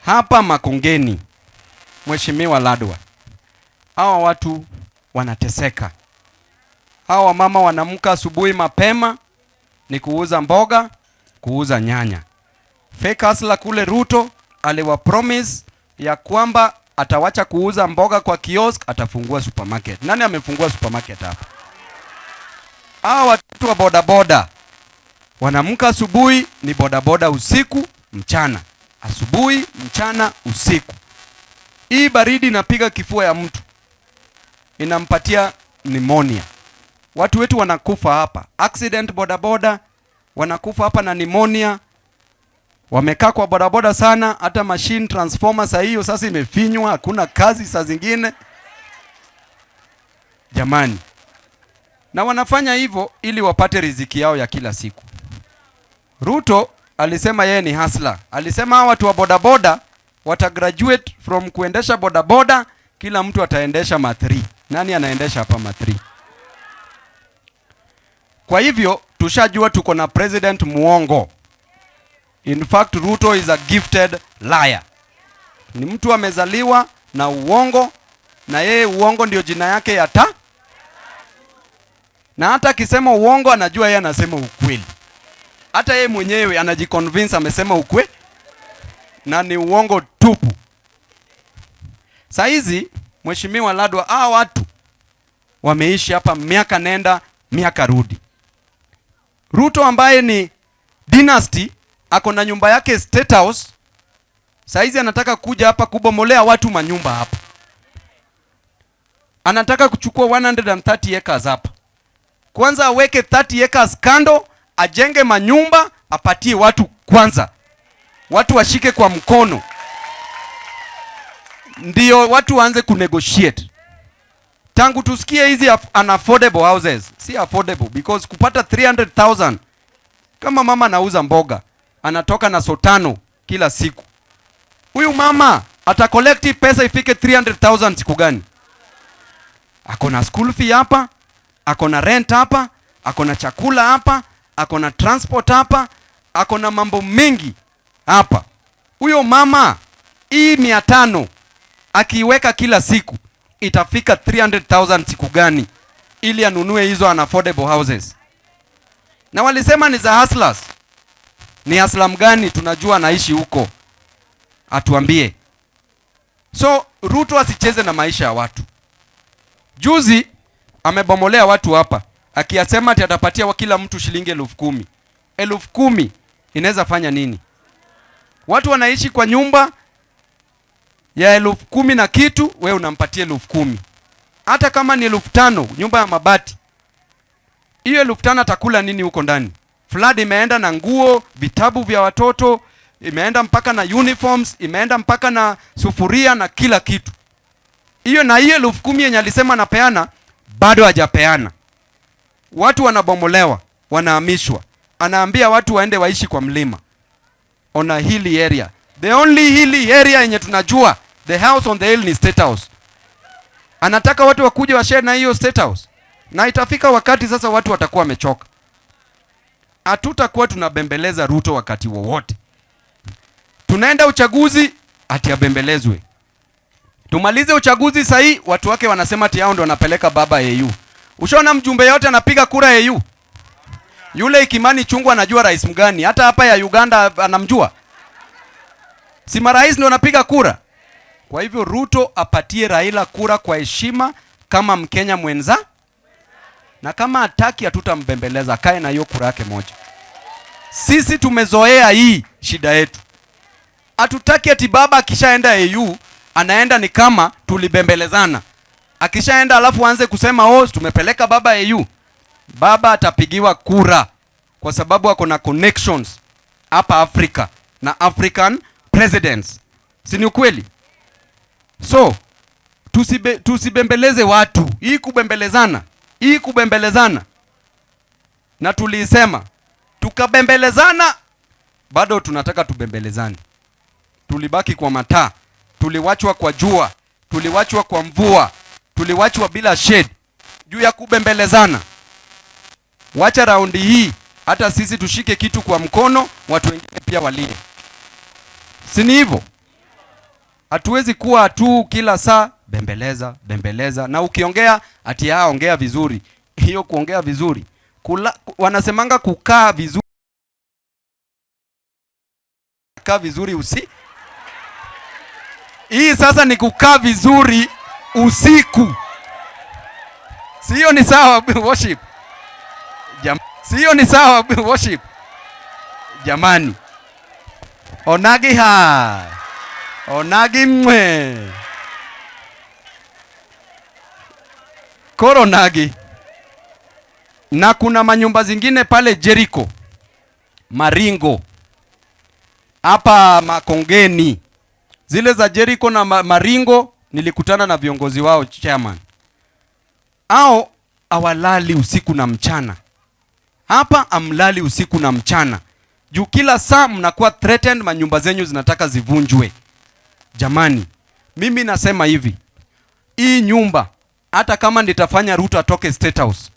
Hapa Makongeni, Mheshimiwa Ladwa, hawa watu wanateseka. Hawa mama wanamka asubuhi mapema ni kuuza mboga, kuuza nyanya. Fake hustler kule Ruto aliwa promise ya kwamba atawacha kuuza mboga kwa kiosk, atafungua supermarket. Nani amefungua supermarket hapa? Hawa watu wa bodaboda wanamka asubuhi ni bodaboda, usiku mchana, asubuhi mchana usiku. Hii baridi inapiga kifua ya mtu, inampatia pneumonia. Watu wetu wanakufa hapa, accident bodaboda wanakufa hapa na pneumonia. Wamekaa kwa bodaboda sana, hata machine transformer saa hiyo sasa imefinywa, hakuna kazi saa zingine. Jamani, na wanafanya hivyo ili wapate riziki yao ya kila siku. Ruto alisema yeye ni hustler. Alisema hawa watu wa bodaboda watagraduate from kuendesha bodaboda, kila mtu ataendesha ma3. Nani anaendesha hapa ma3? Kwa hivyo tushajua tuko na president muongo. In fact, Ruto is a gifted liar. Ni mtu amezaliwa na uongo, na yeye uongo ndio jina yake ya ta. Na hata akisema uongo anajua yeye anasema ukweli. Hata yeye mwenyewe anajiconvince amesema ukweli na ni uongo tupu. Saa hizi Mheshimiwa Ladwa, hawa watu wameishi hapa miaka nenda miaka rudi. Ruto ambaye ni dynasty ako na nyumba yake State House, saa hizi anataka kuja hapa kubomolea watu manyumba hapa. Anataka kuchukua 130 acres hapa. Kwanza aweke 30 acres kando, ajenge manyumba, apatie watu kwanza. Watu washike kwa mkono, ndio watu waanze kunegotiate. Tangu tusikie hizi unaffordable houses, si affordable because kupata 300,000 kama mama anauza mboga anatoka na sotano kila siku. Huyu mama atakolekti pesa ifike 300,000 siku gani? Ako na school fee hapa, ako na rent hapa, ako na chakula hapa, ako na transport hapa, ako na mambo mengi hapa. Huyo mama hii 500 akiweka kila siku itafika 300,000 siku gani ili anunue hizo unaffordable houses? Na walisema ni za hustlers. Ni hustler gani tunajua anaishi huko? Atuambie. So Ruto asicheze na maisha ya watu. Juzi amebomolea watu hapa akiyasema ati atapatia wa kila mtu shilingi 10,000. 10,000 inaweza fanya nini? Watu wanaishi kwa nyumba ya 10,000 na kitu, wewe unampatia 10,000. Hata kama ni 5,000 nyumba ya mabati, hiyo 5,000 atakula nini huko ndani? Flood imeenda na nguo, vitabu vya watoto, imeenda mpaka na uniforms, imeenda mpaka na sufuria na kila kitu. Hiyo na hiyo 10,000 yenye alisema anapeana bado hajapeana. Watu wanabomolewa, wanahamishwa. Anaambia watu waende waishi kwa mlima. On a hilly area. The only hilly area yenye tunajua, the house on the hill ni State House. Anataka watu wakuje washare na hiyo State House. Na itafika wakati sasa watu watakuwa wamechoka. Hatutakuwa tunabembeleza Ruto wakati wowote. Tunaenda uchaguzi ati abembelezwe. Tumalize uchaguzi sahi, watu wake wanasema ati hao ndio wanapeleka baba AU. Ushaona mjumbe yote anapiga kura AU? Yule Kimani Chungwa anajua rais mgani? Hata hapa ya Uganda anamjua. Si marais ndio anapiga kura. Kwa hivyo Ruto apatie Raila kura kwa heshima kama Mkenya mwenza. Na kama hataki hatutambembeleza, kae na hiyo kura yake moja. Sisi tumezoea hii shida yetu. Hatutaki ati baba akishaenda AU anaenda ni kama tulibembelezana. Akishaenda alafu aanze kusema oh tumepeleka baba AU. Baba atapigiwa kura kwa sababu ako na connections hapa Afrika na African presidents. Si ni ukweli? So tusibembeleze watu. Hii kubembelezana. Na tulisema tukabembelezana, bado tunataka tubembelezane. Tulibaki kwa mataa, tuliwachwa kwa jua, tuliwachwa kwa mvua, tuliwachwa bila shade juu ya kubembelezana. Wacha raundi hii hata sisi tushike kitu kwa mkono, watu wengine pia walie. Si ni hivyo? Hatuwezi kuwa tu kila saa bembeleza bembeleza, na ukiongea ati ongea vizuri. Hiyo kuongea vizuri, wanasemanga kukaa vizuri, kaa vizuri hii sasa ni kukaa vizuri usiku. Sio ni sawa worship? Sio ni sawa worship? Jamani. Onagi onagi mwe. Koronagi. Na kuna manyumba zingine pale Jericho, Maringo, hapa Makongeni. Zile za Jericho na Maringo nilikutana na viongozi wao chairman. Ao awalali usiku na mchana. Hapa amlali usiku na mchana. Juu kila saa mnakuwa threatened, manyumba zenyu zinataka zivunjwe. Jamani, mimi nasema hivi. Hii nyumba hata kama nitafanya Ruto atoke State House,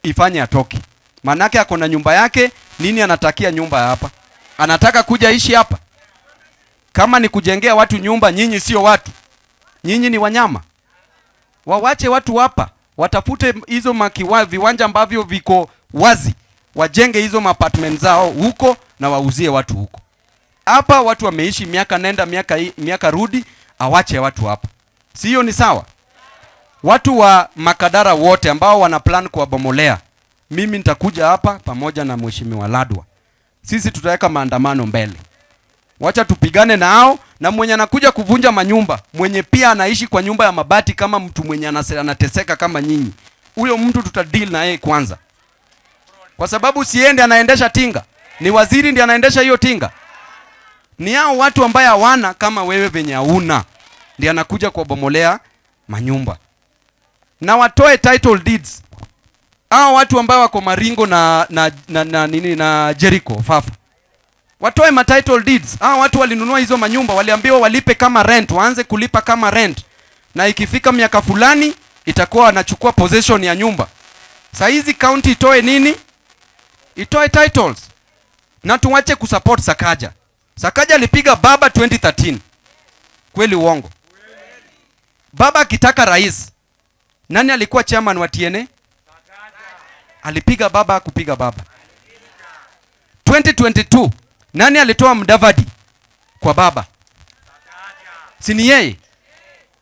ifanye atoke. Manake ako na nyumba yake, nini anatakia nyumba hapa? Anataka kuja ishi hapa? Kama ni kujengea watu nyumba, nyinyi sio watu. Nyinyi ni wanyama. Wawache watu hapa, watafute hizo viwanja ambavyo viko wazi, wajenge hizo apartment zao huko na wauzie watu huko. Hapa watu wameishi miaka nenda miaka rudi, awache watu hapa. Sio ni sawa? Watu wa Makadara wote ambao wana plan kuwabomolea, mimi nitakuja hapa pamoja na Mheshimiwa Ladwa. Sisi tutaweka maandamano mbele. Wacha tupigane nao, na mwenye anakuja kuvunja manyumba, mwenye pia anaishi kwa nyumba ya mabati kama mtu mwenye anateseka kama nyinyi, huyo mtu tutadeal na yeye kwanza. Kwa sababu siende anaendesha tinga, ni waziri ndiye anaendesha hiyo tinga. Ni hao watu ambao hawana kama wewe venye hauna, ndiye anakuja kuwabomolea manyumba. Na watoe title deeds. Hao watu ambao wako Maringo na Jericho Fafa, watoe ma title deeds. Hao watu walinunua hizo manyumba, waliambiwa walipe kama rent, waanze kulipa kama rent. Na ikifika miaka fulani itakuwa wanachukua possession ya nyumba. Sasa hizi county itoe nini? Itoe titles. Na tuache kusupport Sakaja. Sakaja alipiga baba 2013. Kweli uongo? Baba akitaka rais. Nani alikuwa chairman wa TNA? Alipiga baba, kupiga baba. 2022 nani alitoa Mudavadi kwa baba? Si ni yeye?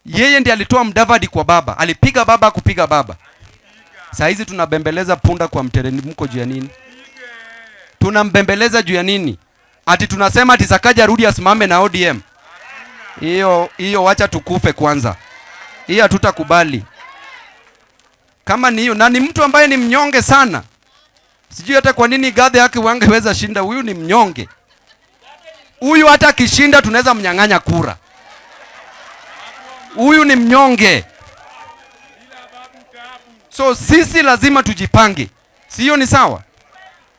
Yeye ndiye alitoa Mudavadi kwa baba. Alipiga baba, kupiga baba. Saa hizi tunabembeleza punda kwa mteremko juu ya nini? Tunambembeleza juu ya nini? Ati tunasema ati Sakaja rudi asimame na ODM. Hiyo wacha tukufe kwanza. Hiyo hatutakubali. Kama ni hiyo, na ni mtu ambaye ni mnyonge sana. Sijui hata kwa nini gadhe yake wangeweza shinda. Huyu ni mnyonge. Huyu hata kishinda tunaweza mnyang'anya kura. Huyu ni mnyonge. So sisi lazima tujipange. Sio ni sawa?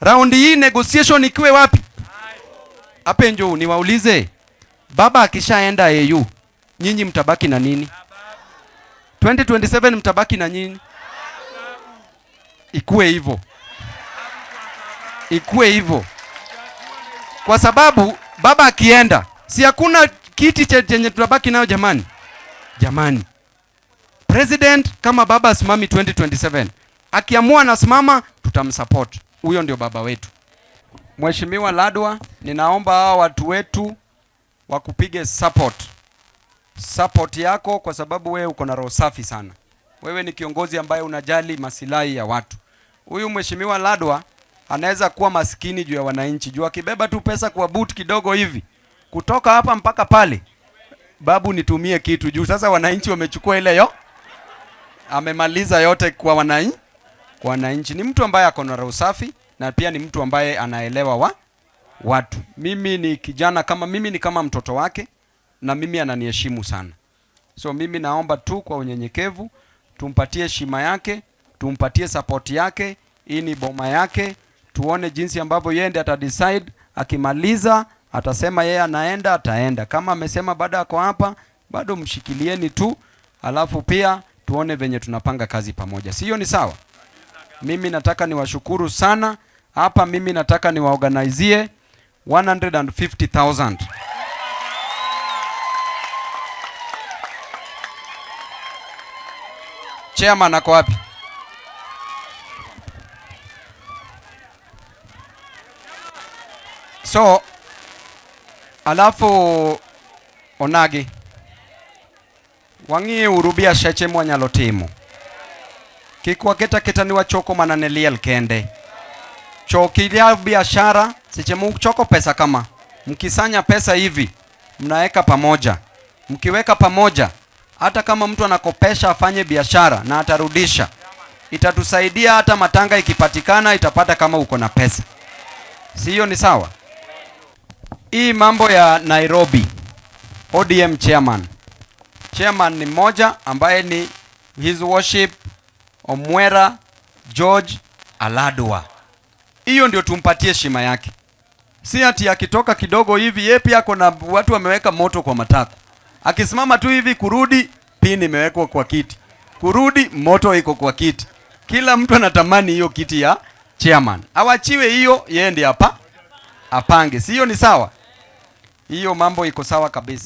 Raundi hii negotiation ikiwe wapi? Hape njoo niwaulize. Baba akishaenda AU, nyinyi mtabaki na nini? 2027 mtabaki na nini? Ikuwe hivyo. Ikuwe hivyo. Kwa sababu baba akienda, si hakuna kiti chenye tutabaki nayo jamani. Jamani. President kama baba asimami 2027. Akiamua na simama, tutamsupport. Huyo ndio baba wetu. Mheshimiwa Ladwa, ninaomba hawa watu wetu wakupige support. Support yako kwa sababu wewe uko na roho safi sana. Wewe ni kiongozi ambaye unajali masilahi ya watu. Huyu Mheshimiwa Ladwa anaweza kuwa maskini juu ya wananchi. Juu akibeba tu pesa kwa boot kidogo hivi, kutoka hapa mpaka pale, babu nitumie kitu juu sasa wananchi wamechukua ile yo. Amemaliza yote kwa wananchi. Kwa wananchi ni mtu ambaye ako na roho safi na pia ni mtu ambaye anaelewa watu. Mimi ni kijana kama mimi, ni kama mtoto wake na mimi ananiheshimu sana. So mimi naomba tu kwa unyenyekevu tumpatie heshima yake, tumpatie support yake. Hii ni boma yake. Tuone jinsi ambavyo yeye ndiye atadecide. Akimaliza atasema yeye anaenda, ataenda. Kama amesema bado ako hapa, bado mshikilieni tu. Alafu pia tuone venye tunapanga kazi pamoja. Sio ni sawa? Mimi nataka niwashukuru sana. Hapa mimi nataka niwaorganizie 150,000. Chairman ako wapi? So alafu onagi wang'i urubia sheche mwanyalo timo kik waketa keta ni wachoko mana ne liel kende. Chokilia biashara seche mchoko pesa kama mkisanya pesa hivi mnaweka pamoja, mkiweka pamoja hata kama mtu anakopesha afanye biashara na atarudisha, itatusaidia hata matanga ikipatikana itapata kama uko na pesa. Si hiyo ni sawa? Hii mambo ya Nairobi ODM chairman ni mmoja ambaye ni His Worship Omwera George Aladwa. Hiyo ndio tumpatie heshima yake. Si ati akitoka kidogo hivi yeye pia kuna watu wameweka moto kwa matako. Akisimama tu hivi kurudi pini imewekwa kwa kiti. Kurudi moto iko kwa kiti. Kila mtu anatamani hiyo kiti ya chairman. Awachiwe hiyo, yeye ndiye hapa apange. Si hiyo ni sawa? Hiyo mambo iko sawa kabisa.